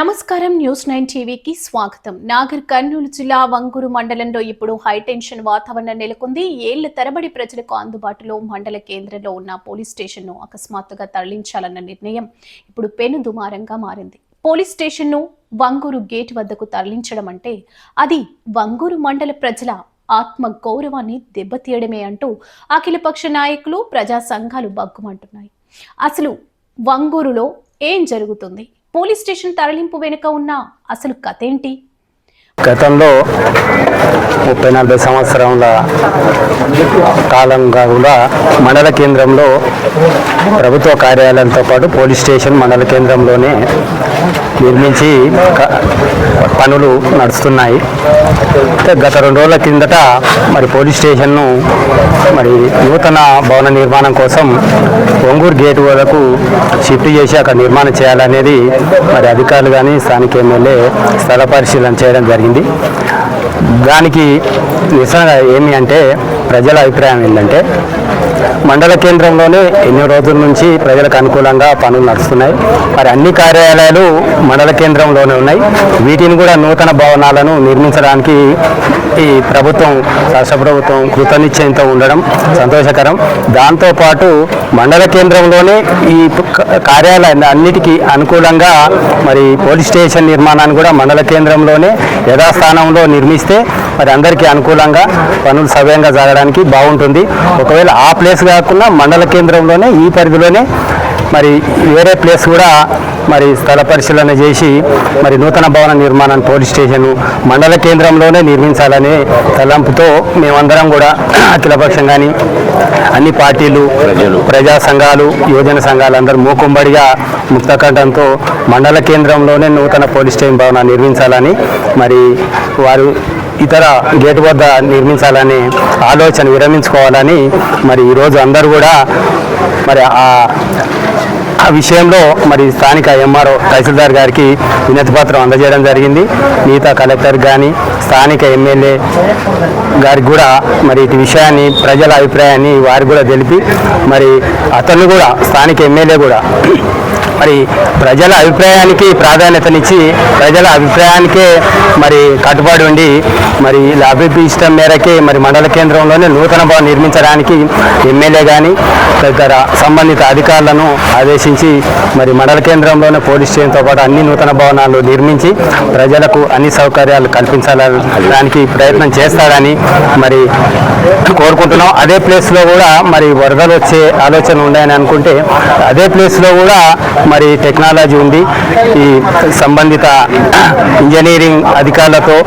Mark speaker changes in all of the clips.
Speaker 1: నమస్కారం న్యూస్ 9 టీవీకి స్వాగతం. నాగర్ కర్నూలు జిల్లా వంగూరు మండలంలో ఇప్పుడు హైటెన్షన్ వాతావరణం నెలకొంది. ఏళ్ల తరబడి ప్రజలకు అందుబాటులో మండల కేంద్రంలో ఉన్న పోలీస్ స్టేషన్ను అకస్మాత్తుగా తరలించాలన్న నిర్ణయం ఇప్పుడు పెనుదుమారంగా మారింది. పోలీస్ స్టేషన్ను వంగూరు గేట్ వద్దకు తరలించడం అంటే అది వంగూరు మండల ప్రజల ఆత్మ గౌరవాన్ని దెబ్బతీయడమే అంటూ అఖిలపక్ష నాయకులు, ప్రజా సంఘాలు బగ్గుమంటున్నాయి. అసలు వంగూరులో ఏం జరుగుతుంది? పోలీస్ స్టేషన్ తరలింపు వెనుక ఉన్న అసలు కథేంటి?
Speaker 2: గతంలో 30-40 సంవత్సరాల కాలంగా కూడా మండల కేంద్రంలో ప్రభుత్వ కార్యాలయాలతో పాటు పోలీస్ స్టేషన్ మండల కేంద్రంలోనే నిర్మించి పనులు నడుస్తున్నాయి. గత 2 రోజుల కిందట మరి పోలీస్ స్టేషన్ను మరి నూతన భవన నిర్మాణం కోసం వంగూరు గేటు వరకు షిఫ్ట్ చేసి అక్కడ నిర్మాణం చేయాలనేది మరి అధికారులు కానీ స్థానిక ఎమ్మెల్యే స్థల పరిశీలన చేయడం జరిగింది. దానికి నిరసనగా ఏమి అంటే ప్రజల అభిప్రాయం ఏంటంటే మండల కేంద్రంలోనే ఎన్నో రోజుల నుంచి ప్రజలకు అనుకూలంగా పనులు నడుస్తున్నాయి. మరి అన్ని కార్యాలయాలు మండల కేంద్రంలోనే ఉన్నాయి. వీటిని కూడా నూతన భవనాలను నిర్మించడానికి ఈ ప్రభుత్వం, రాష్ట్ర ప్రభుత్వం కృతనిశ్చయంతో ఉండడం సంతోషకరం. దాంతోపాటు మండల కేంద్రంలోనే ఈ కార్యాలయాలన్నిటికీ అనుకూలంగా మరి పోలీస్ స్టేషన్ నిర్మాణాన్ని కూడా మండల కేంద్రంలోనే యథాస్థానంలో నిర్మిస్తే మరి అందరికీ అనుకూలంగా పనులు సవ్యంగా జరగడానికి బాగుంటుంది. ఒకవేళ ఆ ప్లేస్ కాకుండా మండల కేంద్రంలోనే ఈ పరిధిలోనే మరి వేరే ప్లేస్ కూడా మరి స్థల పరిశీలన చేసి మరి నూతన భవన నిర్మాణాన్ని పోలీస్ స్టేషన్ మండల కేంద్రంలోనే నిర్మించాలనే తలంపుతో మేమందరం కూడా అఖిలపక్షం కానీ అన్ని పార్టీలు, ప్రజా సంఘాలు, యువజన సంఘాలు అందరూ మూకుంబడిగా ముక్తకంఠంతో మండల కేంద్రంలోనే నూతన పోలీస్ స్టేషన్ భవనాన్ని నిర్మించాలని మరి వారు ఇతర గేటు వద్ద నిర్మించాలని ఆలోచన విరమించుకోవాలని మరి ఈరోజు అందరూ కూడా మరి ఆ విషయంలో మరి స్థానిక ఎంఆర్ఓ తహసీల్దార్ గారికి వినతి పత్రం అందజేయడం జరిగింది. మిగతా కలెక్టర్ కానీ స్థానిక ఎమ్మెల్యే గారికి కూడా మరి ఇటు విషయాన్ని, ప్రజల అభిప్రాయాన్ని వారికి కూడా తెలిపి మరి అతను కూడా స్థానిక ఎమ్మెల్యే కూడా మరి ప్రజల అభిప్రాయానికి ప్రాధాన్యతనిచ్చి ప్రజల అభిప్రాయానికే మరి కట్టుబడి ఉండి మరి అభిప్రాయం మేరకే మరి మండల కేంద్రంలోనే నూతన భవనం నిర్మించడానికి ఎమ్మెల్యే కానీ తదితర సంబంధిత అధికారులను ఆదేశించి మరి మండల కేంద్రంలోనే పోలీస్ స్టేషన్తో పాటు అన్ని నూతన భవనాలు నిర్మించి ప్రజలకు అన్ని సౌకర్యాలు కల్పించాలని ప్రయత్నం చేస్తాడని మరి కోరుకుంటున్నాం. అదే ప్లేస్లో కూడా మరి వరదలు వచ్చే ఆలోచన ఉన్నాయని అనుకుంటే అదే ప్లేస్లో కూడా మరి టెక్నాలజీ ఉంది. ఈ సంబంధిత ఇంజనీరింగ్ అధికారులతో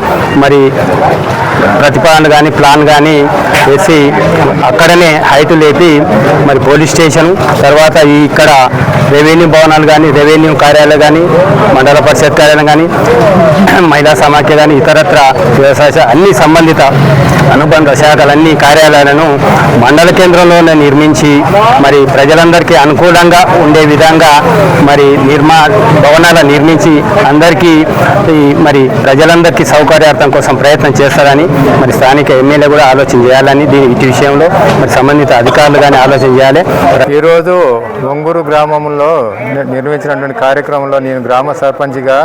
Speaker 2: మరి ప్రతిపాదన కానీ ప్లాన్ కానీ వేసి అక్కడనే హైట్ లేపి మరి పోలీస్ స్టేషన్ తర్వాత ఇక్కడ రెవెన్యూ భవనాలు కానీ, రెవెన్యూ కార్యాలయాలు కానీ, మండల పరిషత్ కార్యాలయం కానీ, మహిళా సమాఖ్య కానీ, ఇతరత్ర వ్యవసాయ అన్ని సంబంధిత అనుబంధ శాఖలన్నీ కార్యాలయాలను మండల కేంద్రంలోనే నిర్మించి మరి ప్రజలందరికీ అనుకూలంగా ఉండే విధంగా మరి భవనాలు నిర్మించి అందరికీ మరి ప్రజలందరికీ సౌకర్యార్థం కోసం ప్రయత్నం చేస్తారని మరి స్థానిక ఎమ్మెల్యే కూడా ఆలోచన చేయాలని ఈ విషయంలో మరి సంబంధిత అధికారులు కానీ ఆలోచన చేయాలి.
Speaker 3: ఈరోజు వంగూరు గ్రామంలో నిర్మించినటువంటి కార్యక్రమంలో నేను గ్రామ సర్పంచ్గా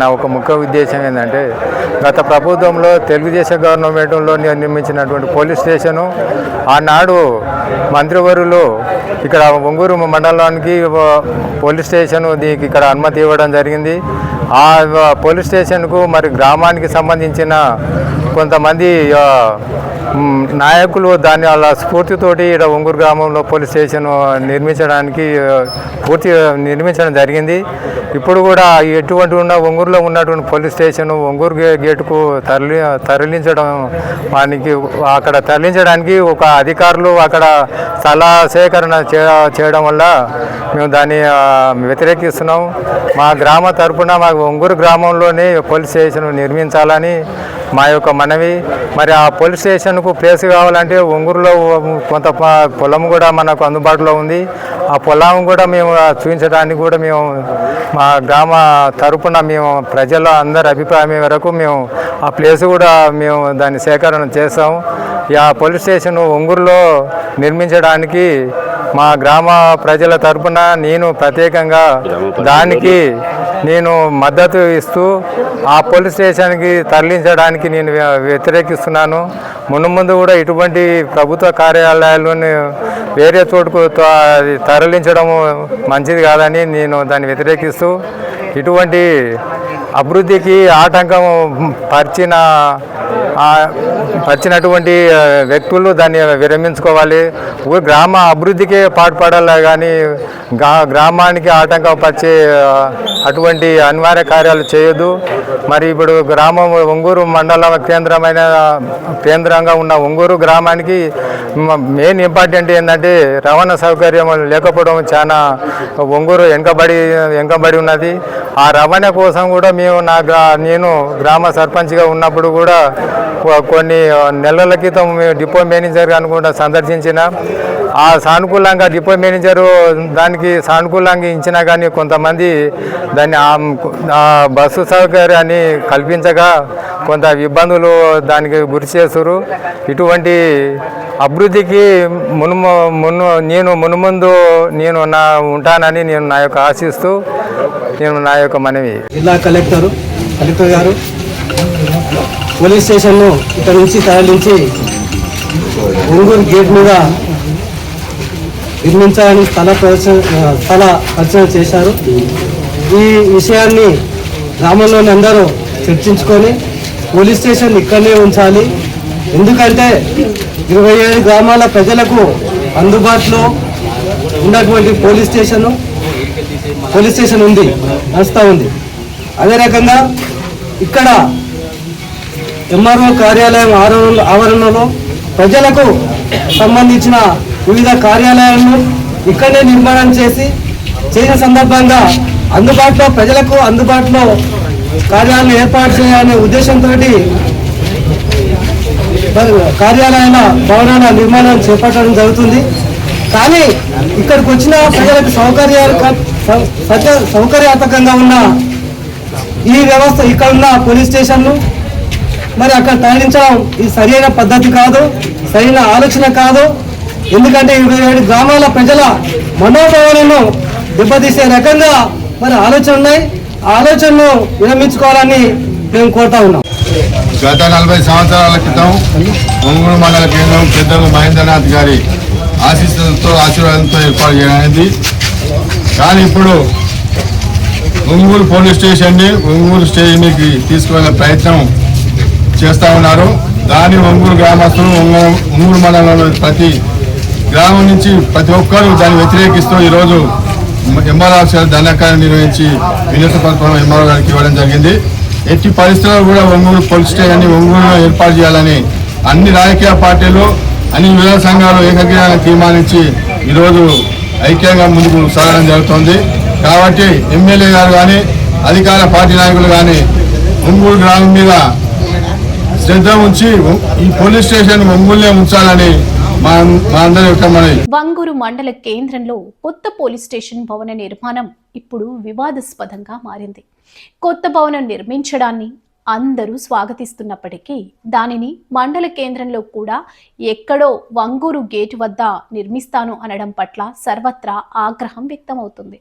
Speaker 3: నా ఒక ముఖ్య ఉద్దేశం ఏంటంటే గత ప్రభుత్వంలో తెలుగుదేశం గవర్నమెంట్లో నిర్మించినటువంటి పోలీస్ స్టేషను ఆనాడు మంత్రివర్యులు ఇక్కడ వంగూరు మండలానికి పోలీస్ స్టేషన్ దీనికి ఇక్కడ అనుమతి ఇవ్వడం జరిగింది. ఆ పోలీస్ స్టేషన్కు మరి గ్రామానికి సంబంధించిన కొంతమంది నాయకులు దాన్ని వాళ్ళ స్ఫూర్తితోటి ఇక్కడ వంగూరు గ్రామంలో పోలీస్ స్టేషన్ నిర్మించడం జరిగింది. ఇప్పుడు కూడా ఎటువంటి వంగూరులో ఉన్నటువంటి పోలీస్ స్టేషన్ వంగూరు గేటుకు తరలించడం అక్కడ తరలించడానికి ఒక అధికారులు అక్కడ స్థల సేకరణ చేయడం వల్ల మేము దాన్ని వ్యతిరేకిస్తున్నాం. మా గ్రామ తరపున మాకు వంగూరు గ్రామంలోనే పోలీస్ స్టేషన్ నిర్మించాలని మా యొక్క మనవి. మరి ఆ పోలీస్ స్టేషన్కు ప్లేస్ కావాలంటే ఒంగూరులో కొంత పొలం కూడా మనకు అందుబాటులో ఉంది. ఆ పొలం కూడా మేము చూపించడానికి కూడా మేము మా గ్రామ తరపున మేము ప్రజల అందరి అభిప్రాయం వరకు మేము ఆ ప్లేస్ కూడా మేము దాన్ని సేకరణ చేస్తాము. ఆ పోలీస్ స్టేషన్ ఒంగూరులో నిర్మించడానికి మా గ్రామ ప్రజల తరపున నేను ప్రత్యేకంగా దానికి నేను మద్దతు ఇస్తూ ఆ పోలీస్ స్టేషన్కి తరలించడానికి నేను వ్యతిరేకిస్తున్నాను. మున్ముందు కూడా ఇటువంటి ప్రభుత్వ కార్యాలయాలను వేరే చోటుకు తరలించడం మంచిది కాదని నేను దాన్ని వ్యతిరేకిస్తూ ఇటువంటి అభివృద్ధికి ఆటంకం పరిచినటువంటి వ్యక్తులు దాన్ని విరమించుకోవాలి. గ్రామ అభివృద్ధికే పాటుపడాలి కానీ గ్రామానికి ఆటంకం పరిచే అటువంటి అనివార్య కార్యాలు చేయొద్దు. మరి ఇప్పుడు గ్రామం ఒంగూరు మండల కేంద్రంగా ఉన్న ఒంగూరు గ్రామానికి మెయిన్ ఇంపార్టెంట్ ఏంటంటే రవాణా సౌకర్యం లేకపోవడం చాలా ఒంగూరు వెనుకబడి ఉన్నది. ఆ రవాణా కోసం కూడా నేను గ్రామ సర్పంచ్గా ఉన్నప్పుడు కూడా కొన్ని నెలల క్రితం డిపో మేనేజర్ గారిని కూడా సందర్శించిన. ఆ సానుకూలంగా డిపో మేనేజరు దానికి సానుకూలంగా ఇచ్చినా కానీ కొంతమంది దాన్ని ఆ బస్సు సౌకర్యాన్ని కల్పించగా కొంత ఇబ్బందులు దానికి గురి చేస్తారు. ఇటువంటి అభివృద్ధికి మునుముందు నేను ఉంటానని నేను నా యొక్క ఆశిస్తూ నేను నా యొక్క మనవి.
Speaker 4: జిల్లా కలెక్టర్ గారు పోలీస్ స్టేషన్ను ఇక్కడ నుంచి తరలించి ఒంగూరు గేట్ మీద నిర్మించాలని స్థల పరిశీలన చేశారు. ఈ విషయాన్ని గ్రామంలోని అందరూ చర్చించుకొని పోలీస్ స్టేషన్ ఇక్కడనే ఉంచాలి. ఎందుకంటే 27 గ్రామాల ప్రజలకు అందుబాటులో ఉన్నటువంటి పోలీస్ స్టేషన్ ఉంది, నడుస్తూ ఉంది. అదే రకంగా ఇక్కడ ఎంఆర్ఓ కార్యాలయం ఆవరణలో ప్రజలకు సంబంధించిన వివిధ కార్యాలయాలను ఇక్కడనే నిర్మాణం చేసిన సందర్భంగా ప్రజలకు అందుబాటులో కార్యాలయాలను ఏర్పాటు చేయాలనే ఉద్దేశంతో కార్యాలయాల భవనాల నిర్మాణం చేపట్టడం జరుగుతుంది. కానీ ఇక్కడికి వచ్చిన ప్రజలకు సౌకర్యాత్మకంగా ఉన్న ఈ వ్యవస్థ ఇక్కడ ఉన్న పోలీస్ స్టేషన్ను మరి అక్కడ తరలించడం ఇది సరైన పద్ధతి కాదు, సరైన ఆలోచన కాదు. ఎందుకంటే 27 గ్రామాల ప్రజల మనోభావాలను దెబ్బతీసే రకంగా మరి ఆలోచన ఉన్నాయి. ఆ ఆలోచనను విరమించుకోవాలని మేము కోరుతా ఉన్నాం.
Speaker 5: గత 40 సంవత్సరాల క్రితం ఒంగూరు మండల కేంద్రం పెద్దలు మహేంద్రనాథ్ గారి ఆశీర్వాదంతో ఏర్పాటు చేయడానికి, కానీ ఇప్పుడు ఒంగూరు పోలీస్ స్టేషన్ని ఒంగూరు స్టేషన్కి తీసుకువెళ్ళే ప్రయత్నం చేస్తూ ఉన్నారు. దాని ఒంగూరు గ్రామస్తులు ఒంగూరు మండలంలో ప్రతి గ్రామం నుంచి ప్రతి ఒక్కరూ దాన్ని వ్యతిరేకిస్తూ ఈరోజు ఎంఆర్ఓ దండకార్యం నిర్వహించి వినతి పత్రం ఎంఆర్ఓ గారికి ఇవ్వడం జరిగింది. ఎట్టి పరిస్థితుల్లో కూడా ఒంగూరు పోలీస్ స్టేషన్ని ఒంగూరులో ఏర్పాటు చేయాలని అన్ని రాజకీయ పార్టీలు, అన్ని వివిధ సంఘాలు ఏకగ్రీవంగా తీర్మానించి ఈరోజు ఐక్యంగా ముందుకు సాగడం జరుగుతుంది. కాబట్టి ఎమ్మెల్యే గారు కానీ అధికార పార్టీ నాయకులు కానీ ఒంగూరు గ్రామం మీద శ్రద్ధ ఉంచి ఈ పోలీస్ స్టేషన్ ఒంగూరులో ఉంచాలని మా అందరి యొక్క మనవి.
Speaker 1: వంగూరు మండల కేంద్రంలో కొత్త పోలీస్ స్టేషన్ భవన నిర్మాణం ఇప్పుడు వివాదాస్పదంగా మారింది. కొత్త భవనం నిర్మించడాన్ని అందరూ స్వాగతిస్తున్నప్పటికీ దానిని మండల కేంద్రంలో కూడా ఎక్కడో వంగూరు గేటు వద్ద నిర్మిస్తాను అనడం పట్ల సర్వత్రా ఆగ్రహం వ్యక్తమవుతుంది.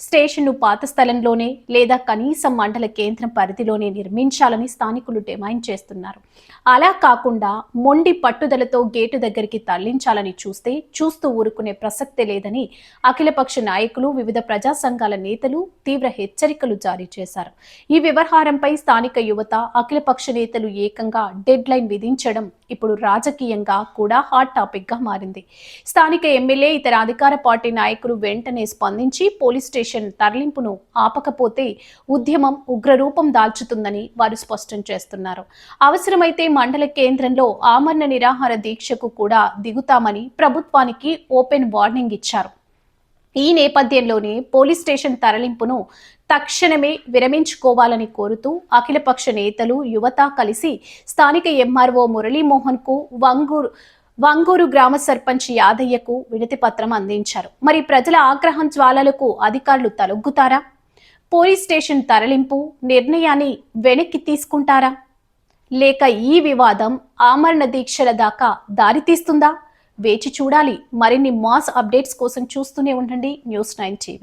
Speaker 1: స్టేషన్ను పాత స్థలంలోనే లేదా కనీసం మండల కేంద్రం పరిధిలోనే నిర్మించాలని స్థానికులు డిమాండ్ చేస్తున్నారు. అలా కాకుండా మొండి పట్టుదలతో గేటు దగ్గరికి తరలించాలని చూస్తూ ఊరుకునే ప్రసక్తే లేదని అఖిలపక్ష నాయకులు, వివిధ ప్రజా సంఘాల నేతలు తీవ్ర హెచ్చరికలు జారీ చేశారు. ఈ వ్యవహారంపై స్థానిక యువత, అఖిలపక్ష నేతలు ఏకంగా డెడ్ లైన్ విధించడం ఇప్పుడు రాజకీయంగా కూడా హాట్ టాపిక్ గా మారింది. స్థానిక ఎమ్మెల్యే, ఇతర అధికార పార్టీ నాయకులు వెంటనే స్పందించి పోలీస్ స్టేషన్ తరలింపును ఆపకపోతే ఉద్యమం ఉగ్రరూపం దాల్చుతుందని వారు స్పష్టం చేస్తున్నారు. అవసరమైతే మండల కేంద్రంలో ఆమరణ నిరాహార దీక్షకు కూడా దిగుతామని ప్రభుత్వానికి ఓపెన్ వార్నింగ్ ఇచ్చారు. ఈ నేపథ్యంలోనే పోలీస్ స్టేషన్ తరలింపును తక్షణమే విరమించుకోవాలని కోరుతూ అఖిలపక్ష నేతలు యువత కలిసి స్థానిక ఎంఆర్ఓ మురళీమోహన్ కు వంగూరు గ్రామ సర్పంచ్ యాదయ్యకు వినతి పత్రం అందించారు. మరి ప్రజల ఆగ్రహం జ్వాలలకు అధికారులు తలొగ్గుతారా? పోలీస్ స్టేషన్ తరలింపు నిర్ణయాన్ని వెనక్కి తీసుకుంటారా? లేక ఈ వివాదం ఆమరణ దీక్షల దాకా దారితీస్తుందా? వేచి చూడాలి. మరిన్ని మాస్ అప్డేట్స్ కోసం చూస్తూనే ఉండండి News9 TV.